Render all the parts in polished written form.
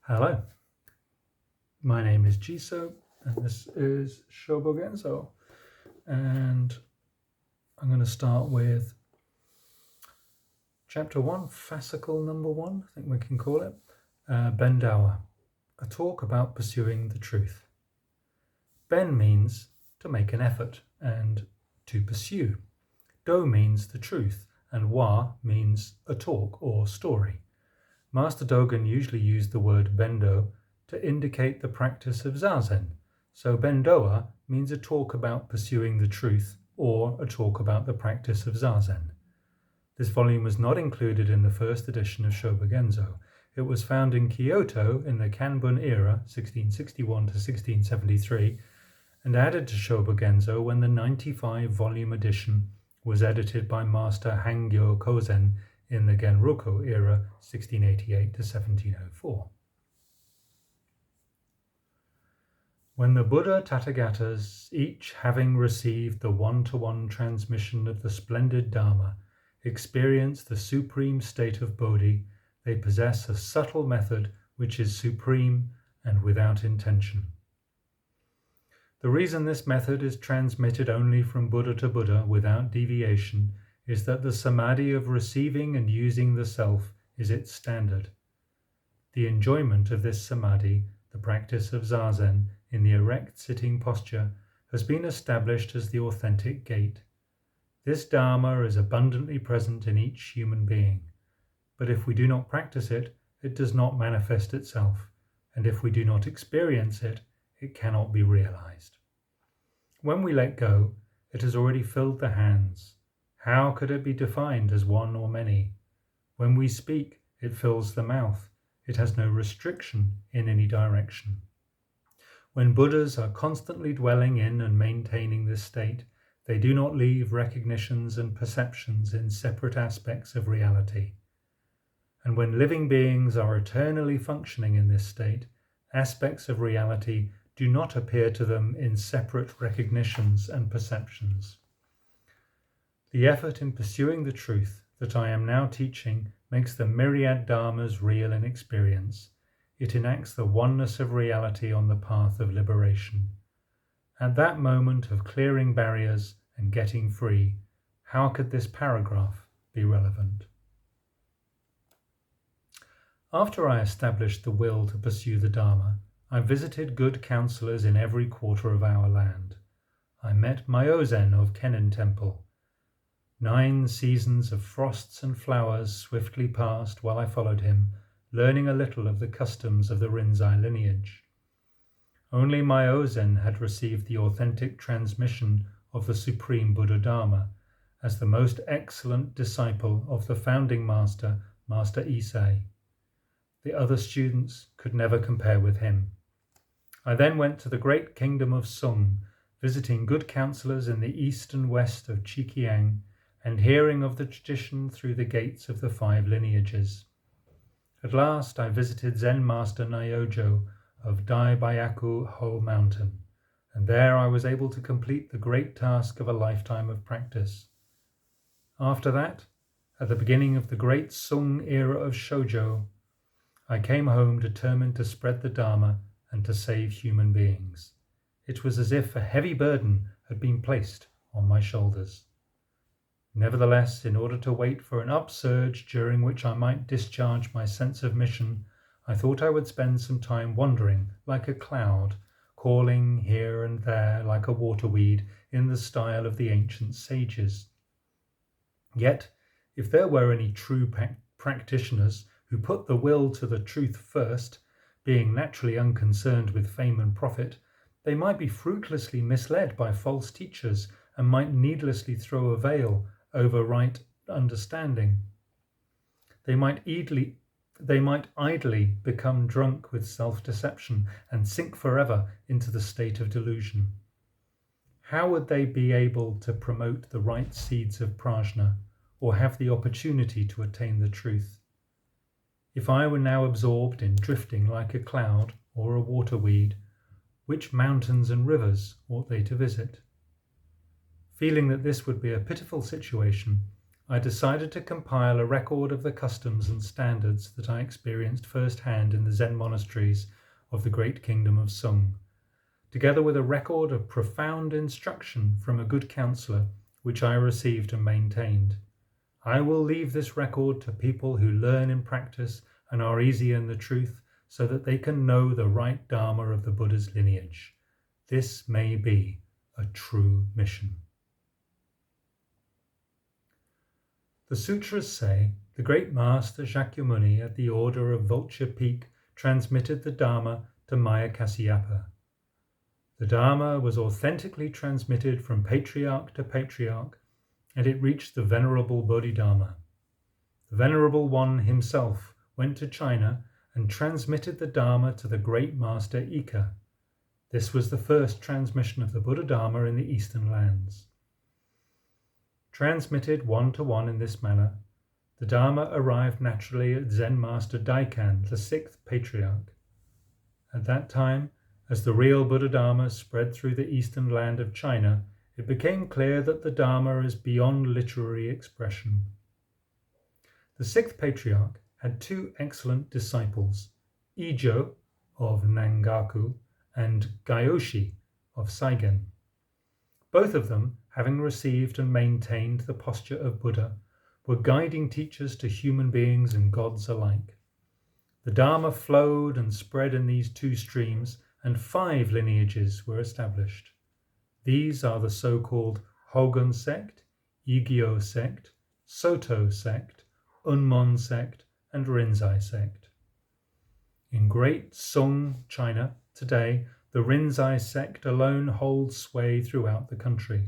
Hello, my name is Jiso, and this is Shōbōgenzō, and I'm going to start with Chapter 1, Fascicle number 1, I think we can call it, Bendowa, a talk about pursuing the truth. Ben means to make an effort and to pursue. Do means the truth, and wa means a talk or story. Master Dōgen usually used the word bendo to indicate the practice of zazen, so Bendowa means a talk about pursuing the truth or a talk about the practice of zazen. This volume was not included in the first edition of Shōbōgenzō. It was found in Kyoto in the Kanbun era, 1661 to 1673, and added to Shōbōgenzō when the 95-volume edition was edited by Master Hangyo Kozen in the Genroku era, 1688 to 1704. When the Buddha Tathagatas, each having received the one-to-one transmission of the splendid Dharma, experience the supreme state of Bodhi, they possess a subtle method which is supreme and without intention. The reason this method is transmitted only from Buddha to Buddha without deviation is that the samadhi of receiving and using the self is its standard. The enjoyment of this samadhi, the practice of zazen in the erect sitting posture, has been established as the authentic gate. This Dharma is abundantly present in each human being, but if we do not practice it, it does not manifest itself, and if we do not experience it, it cannot be realized. When we let go, it has already filled the hands. How could it be defined as one or many? When we speak, it fills the mouth. It has no restriction in any direction. When Buddhas are constantly dwelling in and maintaining this state, they do not leave recognitions and perceptions in separate aspects of reality. And when living beings are eternally functioning in this state, aspects of reality do not appear to them in separate recognitions and perceptions. The effort in pursuing the truth that I am now teaching makes the myriad dharmas real in experience. It enacts the oneness of reality on the path of liberation. At that moment of clearing barriers and getting free, how could this paragraph be relevant? After I established the will to pursue the Dharma, I visited good counselors in every quarter of our land. I met Myozen of Kennen Temple. 9 seasons of frosts and flowers swiftly passed while I followed him, learning a little of the customs of the Rinzai lineage. Only Myozen had received the authentic transmission of the Supreme Buddha Dharma as the most excellent disciple of the founding master, Master Isai. The other students could never compare with him. I then went to the great kingdom of Sung, visiting good counselors in the east and west of Chikiang, and hearing of the tradition through the gates of the 5 lineages. At last I visited Zen Master Nyojo of Daibayaku Ho Mountain, and there I was able to complete the great task of a lifetime of practice. After that, at the beginning of the great Sung era of Shōjō, I came home determined to spread the Dharma and to save human beings. It was as if a heavy burden had been placed on my shoulders. Nevertheless, in order to wait for an upsurge during which I might discharge my sense of mission, I thought I would spend some time wandering like a cloud, calling here and there like a waterweed in the style of the ancient sages. Yet, if there were any true practitioners who put the will to the truth first, being naturally unconcerned with fame and profit, they might be fruitlessly misled by false teachers and might needlessly throw a veil over right understanding. They might idly become drunk with self-deception and sink forever into the state of delusion. How would they be able to promote the right seeds of prajna or have the opportunity to attain the truth? If I were now absorbed in drifting like a cloud or a waterweed, which mountains and rivers ought they to visit? Feeling that this would be a pitiful situation, I decided to compile a record of the customs and standards that I experienced firsthand in the Zen monasteries of the great kingdom of Sung, together with a record of profound instruction from a good counselor, which I received and maintained. I will leave this record to people who learn in practice and are easy in the truth, so that they can know the right Dharma of the Buddha's lineage. This may be a true mission. The sutras say the great master Shakyamuni at the order of Vulture Peak transmitted the Dharma to Maya Kasyapa. The Dharma was authentically transmitted from patriarch to patriarch, and it reached the Venerable Bodhidharma. The Venerable One himself went to China and transmitted the Dharma to the great master Ika. This was the first transmission of the Buddha Dharma in the Eastern lands. Transmitted one-to-one in this manner, the Dharma arrived naturally at Zen Master Daikan, the sixth patriarch. At that time, as the real Buddha Dharma spread through the eastern land of China, it became clear that the Dharma is beyond literary expression. The sixth patriarch had two excellent disciples, Ijo of Nangaku and Gyoshi of Saigen. Both of them, having received and maintained the posture of Buddha, were guiding teachers to human beings and gods alike. The Dharma flowed and spread in these two streams, and 5 lineages were established. These are the so-called Hogon sect, Yigyo sect, Soto sect, Unmon sect, and Rinzai sect. In Great Sung, China, today, the Rinzai sect alone holds sway throughout the country.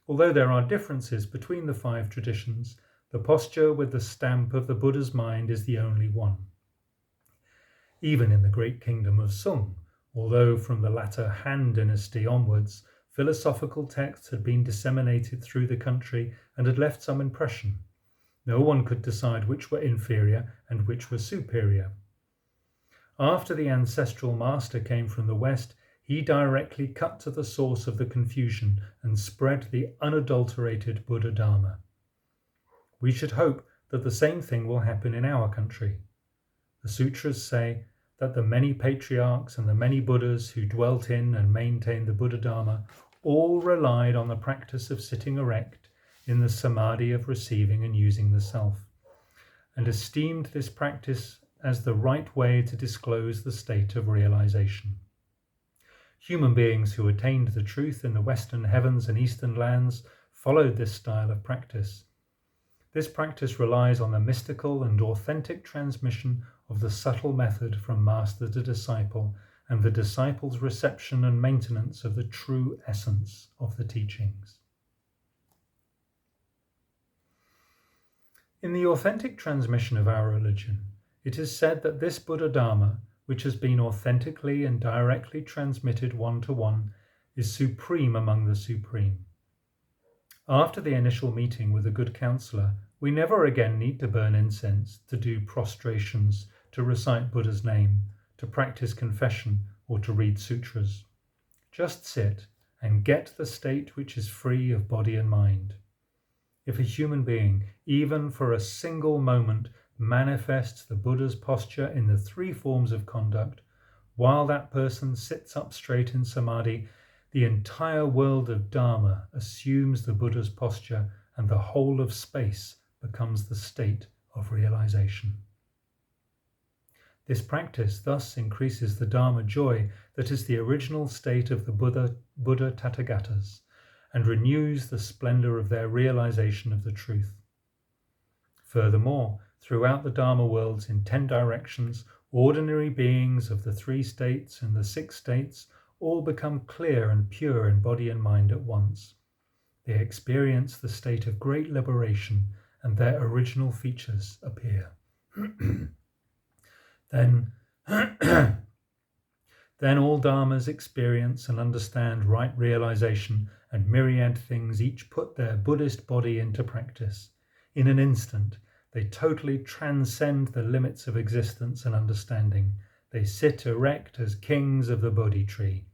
Although there are differences between the 5 traditions, the posture with the stamp of the Buddha's mind is the only one. Even in the great kingdom of Sung, although from the latter Han dynasty onwards, philosophical texts had been disseminated through the country and had left some impression, no one could decide which were inferior and which were superior. After the ancestral master came from the west, he directly cut to the source of the confusion and spread the unadulterated Buddha Dharma. We should hope that the same thing will happen in our country. The sutras say that the many patriarchs and the many Buddhas who dwelt in and maintained the Buddha Dharma all relied on the practice of sitting erect in the samadhi of receiving and using the self, and esteemed this practice as the right way to disclose the state of realization. Human beings who attained the truth in the western heavens and eastern lands followed this style of practice. This practice relies on the mystical and authentic transmission of the subtle method from master to disciple, and the disciple's reception and maintenance of the true essence of the teachings. In the authentic transmission of our religion, it is said that this Buddha Dharma, which has been authentically and directly transmitted one-to-one, is supreme among the supreme. After the initial meeting with a good counselor, we never again need to burn incense, to do prostrations, to recite Buddha's name, to practice confession, or to read sutras. Just sit and get the state which is free of body and mind. If a human being, even for a single moment, manifests the Buddha's posture in the 3 forms of conduct, while that person sits up straight in samadhi, the entire world of Dharma assumes the Buddha's posture, and the whole of space becomes the state of realization. This practice thus increases the Dharma joy that is the original state of the Buddha Tathagatas, and renews the splendor of their realization of the truth. Furthermore, throughout the Dharma worlds in 10 directions, ordinary beings of the 3 states and the 6 states all become clear and pure in body and mind at once. They experience the state of great liberation, and their original features appear. Then all Dharmas experience and understand right realization, and myriad things each put their Buddhist body into practice. In an instant, they totally transcend the limits of existence and understanding. They sit erect as kings of the Bodhi tree.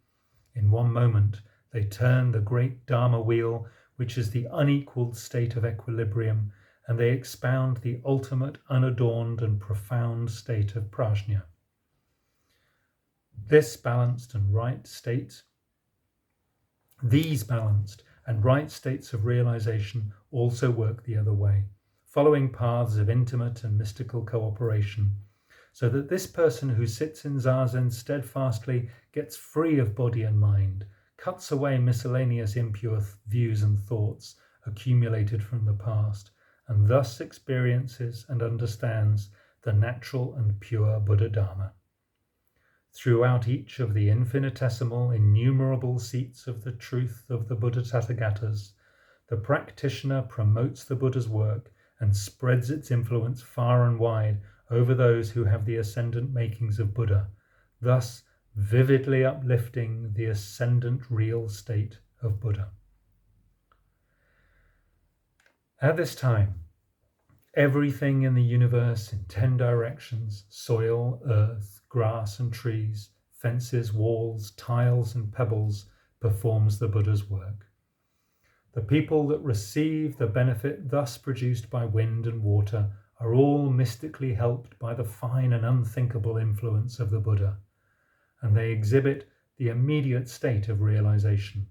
In one moment, they turn the great Dharma wheel which is the unequaled state of equilibrium, and they expound the ultimate, unadorned and profound state of prajna. These balanced and right states of realization also work the other way, following paths of intimate and mystical cooperation, so that this person who sits in zazen steadfastly gets free of body and mind, cuts away miscellaneous impure views and thoughts accumulated from the past, and thus experiences and understands the natural and pure Buddha Dharma. Throughout each of the infinitesimal, innumerable seats of the truth of the Buddha Tathagatas, the practitioner promotes the Buddha's work and spreads its influence far and wide over those who have the ascendant makings of Buddha, thus vividly uplifting the ascendant real state of Buddha. At this time, everything in the universe in 10 directions, soil, earth, grass and trees, fences, walls, tiles and pebbles, performs the Buddha's work. The people that receive the benefit thus produced by wind and water are all mystically helped by the fine and unthinkable influence of the Buddha, and they exhibit the immediate state of realization.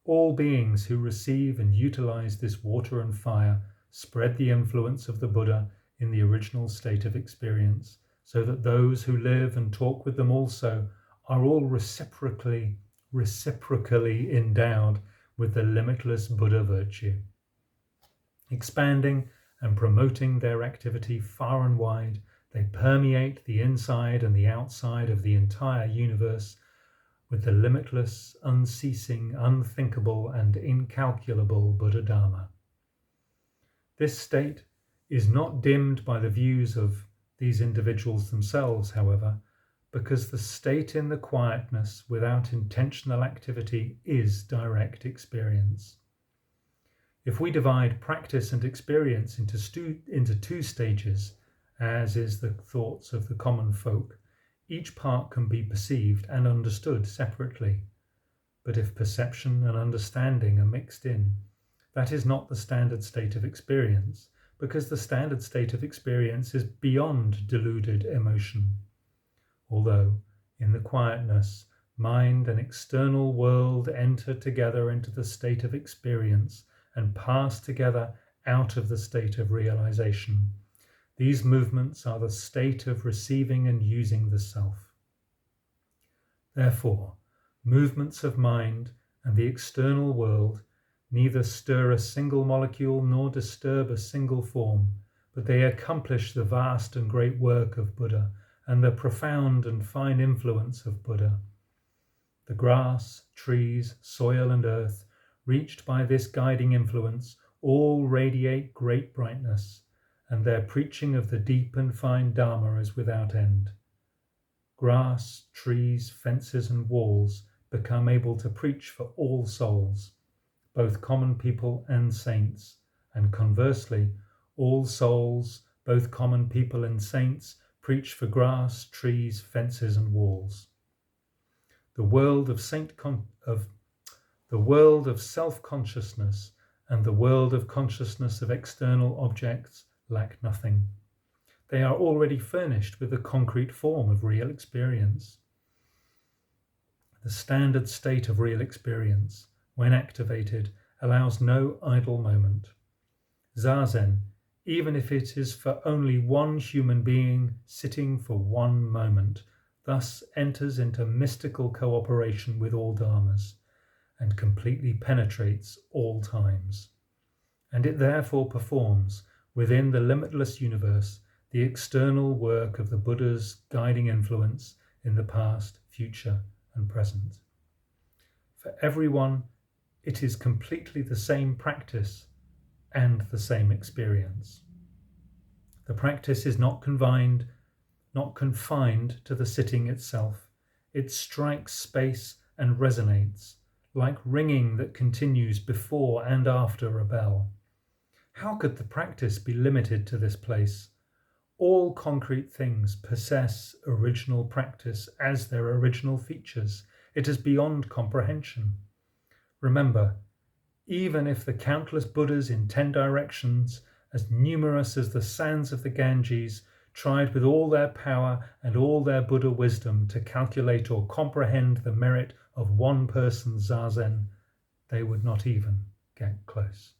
All beings who receive and utilize this water and fire spread the influence of the Buddha in the original state of experience, so that those who live and talk with them also are all reciprocally endowed with the limitless Buddha virtue. Expanding and promoting their activity far and wide, they permeate the inside and the outside of the entire universe with the limitless, unceasing, unthinkable and incalculable Buddha Dharma. This state is not dimmed by the views of these individuals themselves, however, because the state in the quietness without intentional activity is direct experience. If we divide practice and experience into two stages, as is the thoughts of the common folk, each part can be perceived and understood separately. But if perception and understanding are mixed in, that is not the standard state of experience, because the standard state of experience is beyond deluded emotion. Although, in the quietness, mind and external world enter together into the state of experience and pass together out of the state of realization, these movements are the state of receiving and using the self. Therefore, movements of mind and the external world neither stir a single molecule nor disturb a single form, but they accomplish the vast and great work of Buddha and the profound and fine influence of Buddha. The grass, trees, soil and earth, reached by this guiding influence, all radiate great brightness, and their preaching of the deep and fine Dharma is without end. Grass, trees, fences and walls become able to preach for all souls, both common people and saints, and conversely, all souls, both common people and saints, preach for grass, trees, fences and walls. The world of self-consciousness and the world of consciousness of external objects lack nothing. They are already furnished with a concrete form of real experience. The standard state of real experience, when activated, allows no idle moment. Zazen, even if it is for only one human being sitting for one moment, thus enters into mystical cooperation with all dharmas and completely penetrates all times. And it therefore performs, within the limitless universe, the external work of the Buddha's guiding influence in the past, future, and present. For everyone, it is completely the same practice and the same experience. The practice is not confined to the sitting itself. It strikes space and resonates, like ringing that continues before and after a bell. How could the practice be limited to this place? All concrete things possess original practice as their original features. It is beyond comprehension. Remember, Even if the countless Buddhas in 10 directions, as numerous as the sands of the Ganges, tried with all their power and all their Buddha wisdom to calculate or comprehend the merit of one person's zazen, they would not even get close.